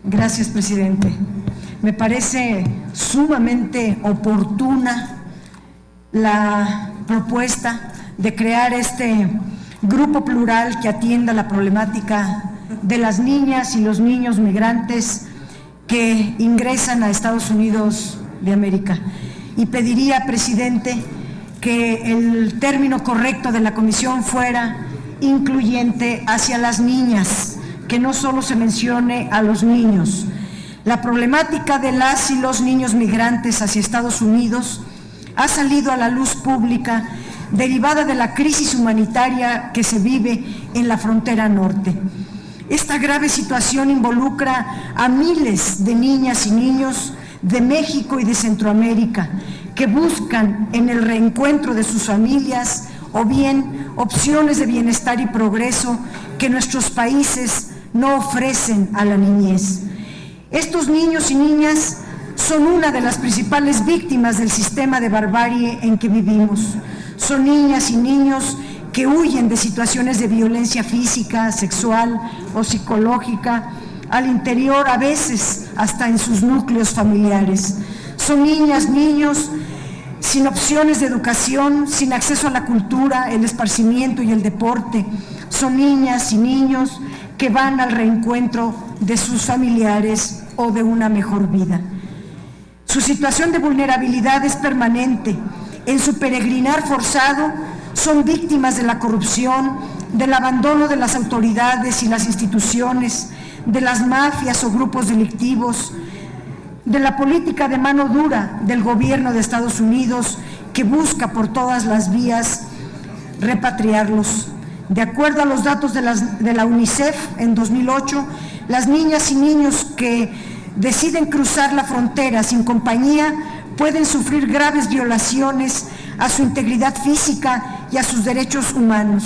Gracias, presidente. Me parece sumamente oportuna la propuesta de crear este grupo plural que atienda la problemática de las niñas y los niños migrantes que ingresan a Estados Unidos de América. Y pediría, presidente, que el término correcto de la comisión fuera incluyente hacia las niñas, que no solo se mencione a los niños. La problemática de las y los niños migrantes hacia Estados Unidos ha salido a la luz pública derivada de la crisis humanitaria que se vive en la frontera norte. Esta grave situación involucra a miles de niñas y niños de México y de Centroamérica que buscan en el reencuentro de sus familias o bien opciones de bienestar y progreso que nuestros países no ofrecen a la niñez. Estos niños y niñas son una de las principales víctimas del sistema de barbarie en que vivimos. Son niñas y niños que huyen de situaciones de violencia física, sexual o psicológica al interior, a veces hasta en sus núcleos familiares. Son niñas, niños sin opciones de educación, sin acceso a la cultura, el esparcimiento y el deporte. Son niñas y niños que van al reencuentro de sus familiares o de una mejor vida. Su situación de vulnerabilidad es permanente. En su peregrinar forzado son víctimas de la corrupción, del abandono de las autoridades y las instituciones, de las mafias o grupos delictivos, de la política de mano dura del gobierno de Estados Unidos que busca por todas las vías repatriarlos. De acuerdo a los datos de la UNICEF, en 2008, las niñas y niños que deciden cruzar la frontera sin compañía pueden sufrir graves violaciones a su integridad física y a sus derechos humanos.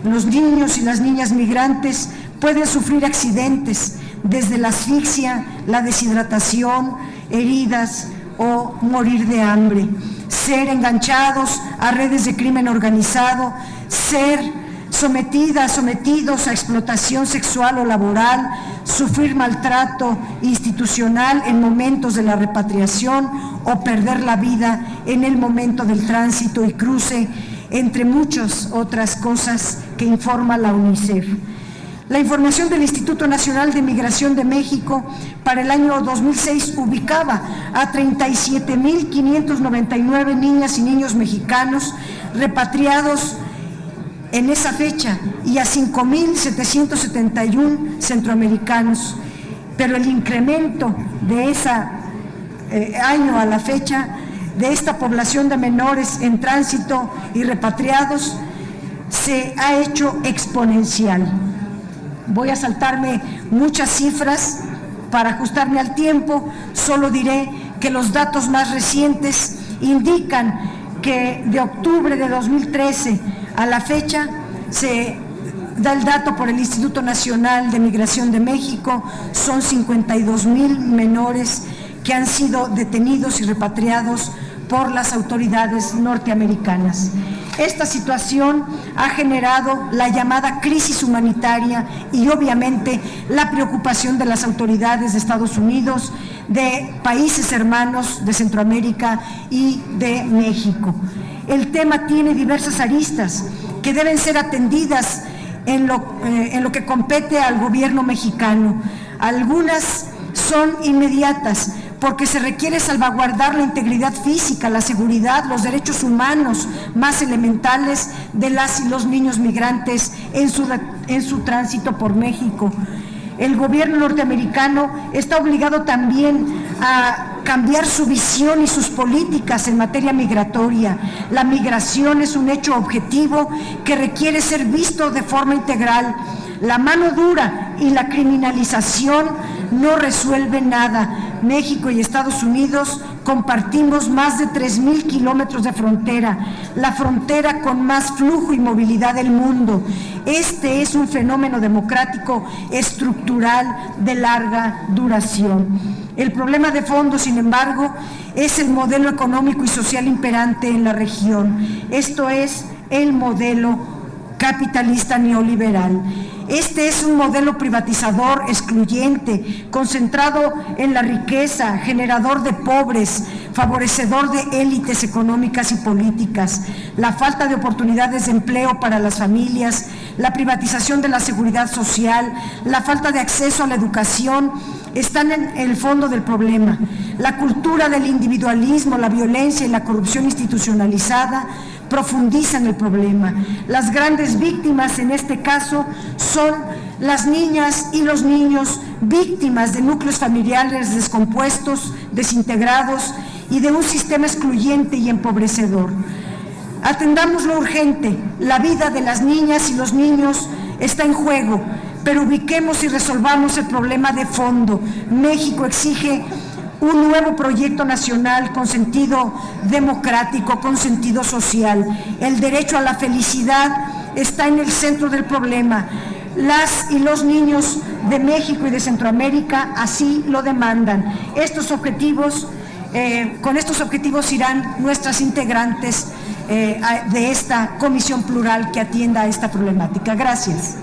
Los niños y las niñas migrantes pueden sufrir accidentes, desde la asfixia, la deshidratación, heridas o morir de hambre, ser enganchados a redes de crimen organizado, ser sometidos a explotación sexual o laboral, sufrir maltrato institucional en momentos de la repatriación o perder la vida en el momento del tránsito y cruce, entre muchas otras cosas que informa la UNICEF. La información del Instituto Nacional de Migración de México para el año 2006 ubicaba a 37,599 niñas y niños mexicanos repatriados en esa fecha y a 5,771 centroamericanos, pero el incremento de ese año a la fecha de esta población de menores en tránsito y repatriados se ha hecho exponencial. Voy a saltarme muchas cifras para ajustarme al tiempo, solo diré que los datos más recientes indican que de octubre de 2013 a la fecha se da el dato por el Instituto Nacional de Migración de México, son 52,000 menores que han sido detenidos y repatriados por las autoridades norteamericanas. Esta situación ha generado la llamada crisis humanitaria y obviamente la preocupación de las autoridades de Estados Unidos, de países hermanos de Centroamérica y de México. El tema tiene diversas aristas que deben ser atendidas en lo que compete al gobierno mexicano. Algunas son inmediatas, porque se requiere salvaguardar la integridad física, la seguridad, los derechos humanos más elementales de las y los niños migrantes en su tránsito por México. El gobierno norteamericano está obligado también a cambiar su visión y sus políticas en materia migratoria. La migración es un hecho objetivo que requiere ser visto de forma integral. La mano dura y la criminalización no resuelven nada. México y Estados Unidos compartimos más de 3,000 kilómetros de frontera, la frontera con más flujo y movilidad del mundo. Este es un fenómeno democrático estructural de larga duración. El problema de fondo, sin embargo, es el modelo económico y social imperante en la región. Esto es el modelo capitalista neoliberal. Este es un modelo privatizador, excluyente, concentrado en la riqueza, generador de pobres, favorecedor de élites económicas y políticas, la falta de oportunidades de empleo para las familias, la privatización de la seguridad social, la falta de acceso a la educación, están en el fondo del problema. La cultura del individualismo, la violencia y la corrupción institucionalizada profundizan el problema. Las grandes víctimas en este caso son las niñas y los niños, víctimas de núcleos familiares descompuestos, desintegrados y de un sistema excluyente y empobrecedor. Atendamos lo urgente, la vida de las niñas y los niños está en juego, pero ubiquemos y resolvamos el problema de fondo. México exige un nuevo proyecto nacional con sentido democrático, con sentido social. El derecho a la felicidad está en el centro del problema. Las y los niños de México y de Centroamérica así lo demandan. Con estos objetivos irán nuestras integrantes de esta comisión plural que atienda a esta problemática. Gracias.